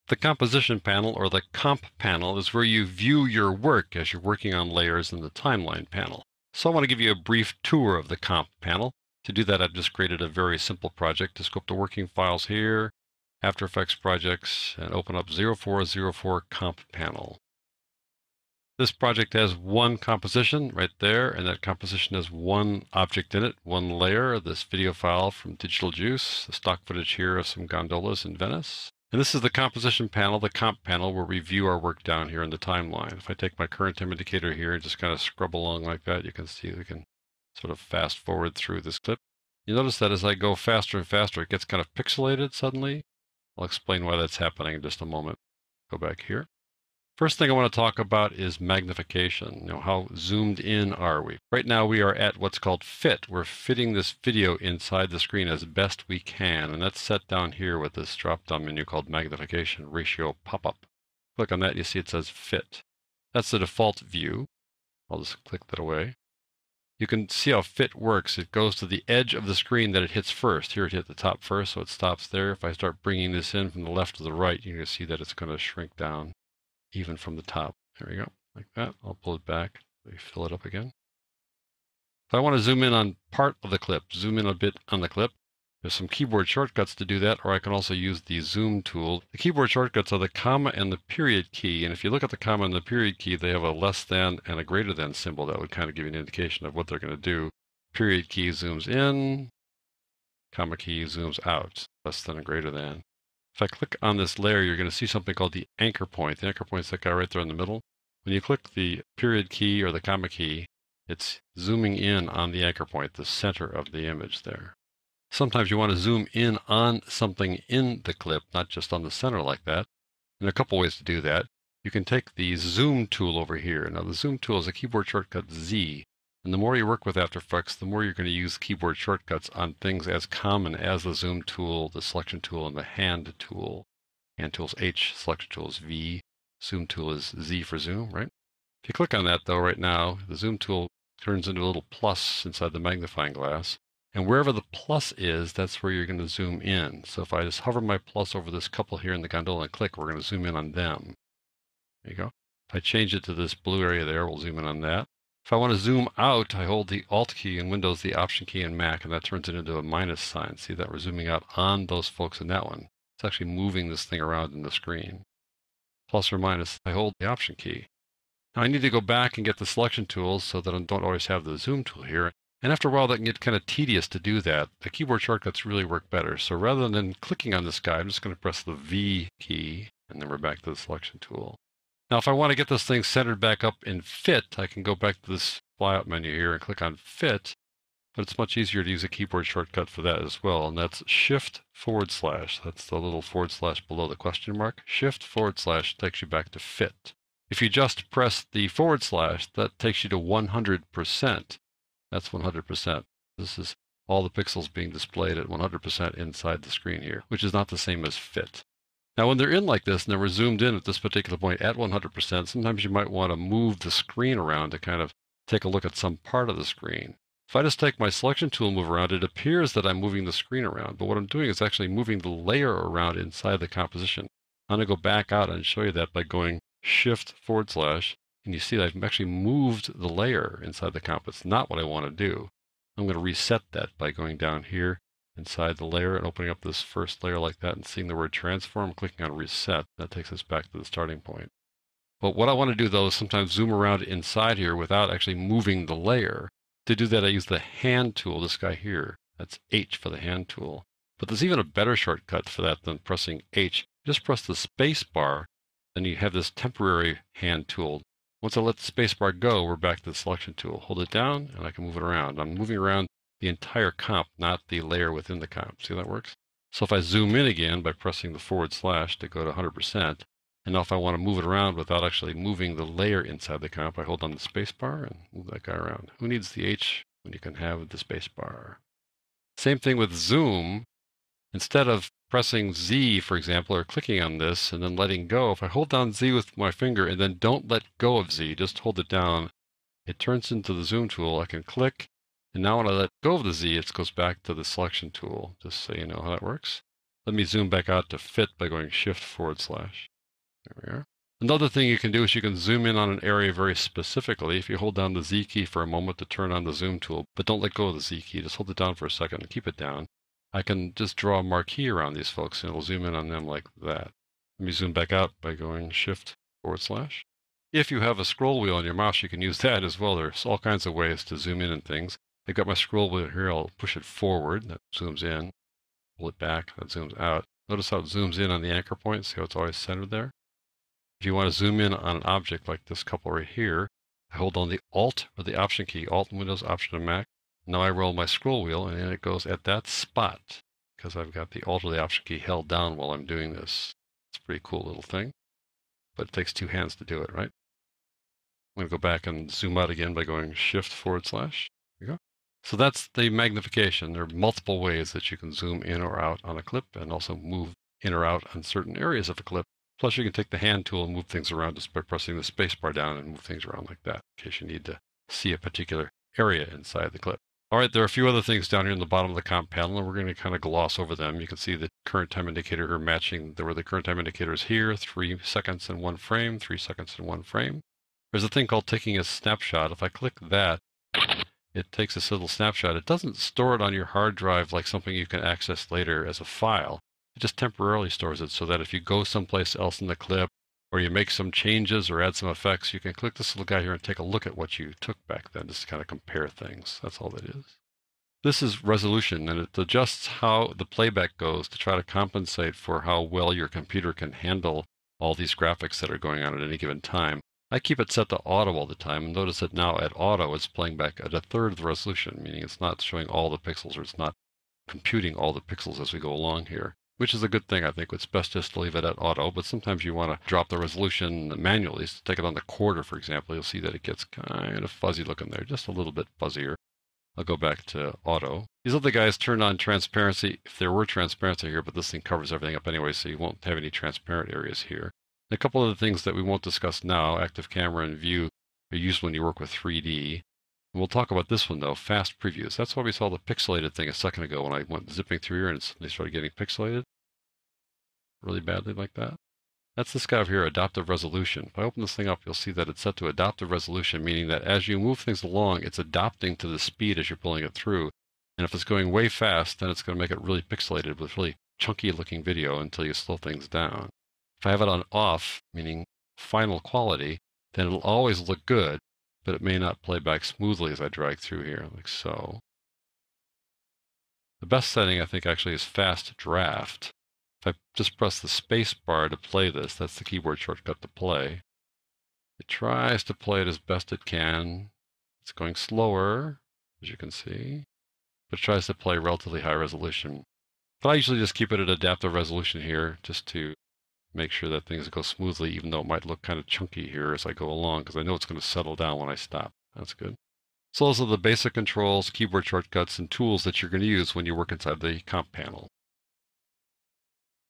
The composition panel, or the comp panel, is where you view your work as you're working on layers in the timeline panel. So I want to give you a brief tour of the comp panel. To do that, I've just created a very simple project. Just go up to Working Files here, After Effects Projects, and open up 0404 Comp Panel. This project has one composition right there, and that composition has one object in it, one layer, this video file from Digital Juice, the stock footage here of some gondolas in Venice. And this is the composition panel, the comp panel, where we view our work down here in the timeline. If I take my current time indicator here and just kind of scrub along like that, you can see we can sort of fast forward through this clip. You notice that as I go faster and faster, it gets kind of pixelated suddenly. I'll explain why that's happening in just a moment. Go back here. First thing I want to talk about is magnification. How zoomed in are we? Right now we are at what's called fit. We're fitting this video inside the screen as best we can, and that's set down here with this drop-down menu called magnification ratio pop-up. Click on that, you see it says fit. That's the default view. I'll just click that away. You can see how fit works. It goes to the edge of the screen that it hits first. Here it hit the top first, so it stops there. If I start bringing this in from the left to the right, you can see that it's going to shrink down even from the top. There we go, like that. I'll pull it back, fill it up again. If I want to zoom in on part of the clip, zoom in a bit on the clip, there's some keyboard shortcuts to do that, or I can also use the zoom tool. The keyboard shortcuts are the comma and the period key, and if you look at the comma and the period key, they have a less than and a greater than symbol. That would kind of give you an indication of what they're going to do. Period key zooms in, comma key zooms out, less than and greater than. If I click on this layer, you're going to see something called the anchor point. The anchor point is that guy right there in the middle. When you click the period key or the comma key, it's zooming in on the anchor point, the center of the image there. Sometimes you want to zoom in on something in the clip, not just on the center like that. And a couple ways to do that. You can take the zoom tool over here. Now the zoom tool is a keyboard shortcut Z. And the more you work with After Effects, the more you're going to use keyboard shortcuts on things as common as the zoom tool, the selection tool, and the hand tool. Hand tool is H, selection tool is V, zoom tool is Z for zoom, right? If you click on that though right now, the zoom tool turns into a little plus inside the magnifying glass. And wherever the plus is, that's where you're going to zoom in. So if I just hover my plus over this couple here in the gondola and click, we're going to zoom in on them. There you go. If I change it to this blue area there, we'll zoom in on that. If I want to zoom out, I hold the Alt key in Windows, the Option key in Mac, and that turns it into a minus sign. See that we're zooming out on those folks in that one. It's actually moving this thing around in the screen. Plus or minus, I hold the Option key. Now I need to go back and get the selection tools so that I don't always have the zoom tool here. And after a while, that can get kind of tedious to do that. The keyboard shortcuts really work better. So rather than clicking on this guy, I'm just going to press the V key, and then we're back to the selection tool. Now, if I want to get this thing centered back up in fit, I can go back to this flyout menu here and click on fit, but it's much easier to use a keyboard shortcut for that as well, and that's Shift // That's the little / below the question mark. Shift / takes you back to fit. If you just press the / that takes you to 100%. That's 100%. This is all the pixels being displayed at 100% inside the screen here, which is not the same as fit. Now, when they're in like this, and then we're zoomed in at this particular point at 100%, sometimes you might want to move the screen around to kind of take a look at some part of the screen. If I just take my selection tool and move around, it appears that I'm moving the screen around, but what I'm doing is actually moving the layer around inside the composition. I'm going to go back out and show you that by going Shift // and you see that I've actually moved the layer inside the comp. It's not what I want to do. I'm going to reset that by going down here inside the layer and opening up this first layer like that and seeing the word transform, clicking on reset. That takes us back to the starting point. But what I want to do though is sometimes zoom around inside here without actually moving the layer. To do that, I use the hand tool, this guy here. That's H for the hand tool. But there's even a better shortcut for that than pressing H. Just press the space bar, then you have this temporary hand tool. Once I let the space bar go, we're back to the selection tool. Hold it down, and I can move it around. I'm moving around the entire comp, not the layer within the comp. See how that works? So if I zoom in again by pressing the / to go to 100%, and now if I want to move it around without actually moving the layer inside the comp, I hold on the space bar and move that guy around. Who needs the H when you can have the space bar? Same thing with zoom. Instead of pressing Z, for example, or clicking on this and then letting go, if I hold down Z with my finger and then don't let go of Z, just hold it down, it turns into the zoom tool. I can click, and now when I let go of the Z, it goes back to the selection tool, just so you know how that works. Let me zoom back out to fit by going Shift /. There we are. Another thing you can do is you can zoom in on an area very specifically. If you hold down the Z key for a moment to turn on the zoom tool, but don't let go of the Z key, just hold it down for a second and keep it down. I can just draw a marquee around these folks and it'll zoom in on them like that. Let me zoom back out by going Shift /. If you have a scroll wheel on your mouse, you can use that as well. There's all kinds of ways to zoom in and things. I've got my scroll wheel here. I'll push it forward. That zooms in. Pull it back. That zooms out. Notice how it zooms in on the anchor point. See how it's always centered there? If you want to zoom in on an object like this couple right here, I hold on the Alt or the Option key. Alt in Windows, Option on Mac. Now I roll my scroll wheel and it goes at that spot because I've got the Alt or the Option key held down while I'm doing this. It's a pretty cool little thing, but it takes two hands to do it, right? I'm going to go back and zoom out again by going Shift /. There we go. So that's the magnification. There are multiple ways that you can zoom in or out on a clip and also move in or out on certain areas of a clip. Plus, you can take the hand tool and move things around just by pressing the space bar down and move things around like that in case you need to see a particular area inside the clip. All right, there are a few other things down here in the bottom of the comp panel, and we're going to kind of gloss over them. You can see the current time indicator here matching where the current time indicator is here, 3 seconds in one frame, 3 seconds in one frame. There's a thing called taking a snapshot. If I click that, it takes this little snapshot. It doesn't store it on your hard drive like something you can access later as a file. It just temporarily stores it so that if you go someplace else in the clip or you make some changes or add some effects, you can click this little guy here and take a look at what you took back then, just to kind of compare things. That's all that is. This is resolution, and it adjusts how the playback goes to try to compensate for how well your computer can handle all these graphics that are going on at any given time. I keep it set to auto all the time, and notice that now at auto it's playing back at 1/3 of the resolution, meaning it's not showing all the pixels or it's not computing all the pixels as we go along here, which is a good thing. I think it's best just to leave it at auto, but sometimes you want to drop the resolution manually. So take it on the quarter, for example, you'll see that it gets kind of fuzzy looking there, just a little bit fuzzier. I'll go back to auto. These other guys turn on transparency if there were transparency here, but this thing covers everything up anyway, so you won't have any transparent areas here. A couple of the things that we won't discuss now, active camera and view, are used when you work with 3D. And we'll talk about this one, though, fast previews. That's why we saw the pixelated thing a second ago when I went zipping through here and they started getting pixelated really badly like that. That's this guy over here, adaptive resolution. If I open this thing up, you'll see that it's set to adaptive resolution, meaning that as you move things along, it's adapting to the speed as you're pulling it through. And if it's going way fast, then it's going to make it really pixelated with really chunky looking video until you slow things down. If I have it on off, meaning final quality, then it'll always look good, but it may not play back smoothly as I drag through here, like so. The best setting, I think, actually is fast draft. If I just press the space bar to play this, that's the keyboard shortcut to play. It tries to play it as best it can. It's going slower, as you can see, but it tries to play relatively high resolution. But I usually just keep it at adaptive resolution here, just to make sure that things go smoothly, even though it might look kind of chunky here as I go along, because I know it's going to settle down when I stop. That's good. So those are the basic controls, keyboard shortcuts, and tools that you're going to use when you work inside the comp panel.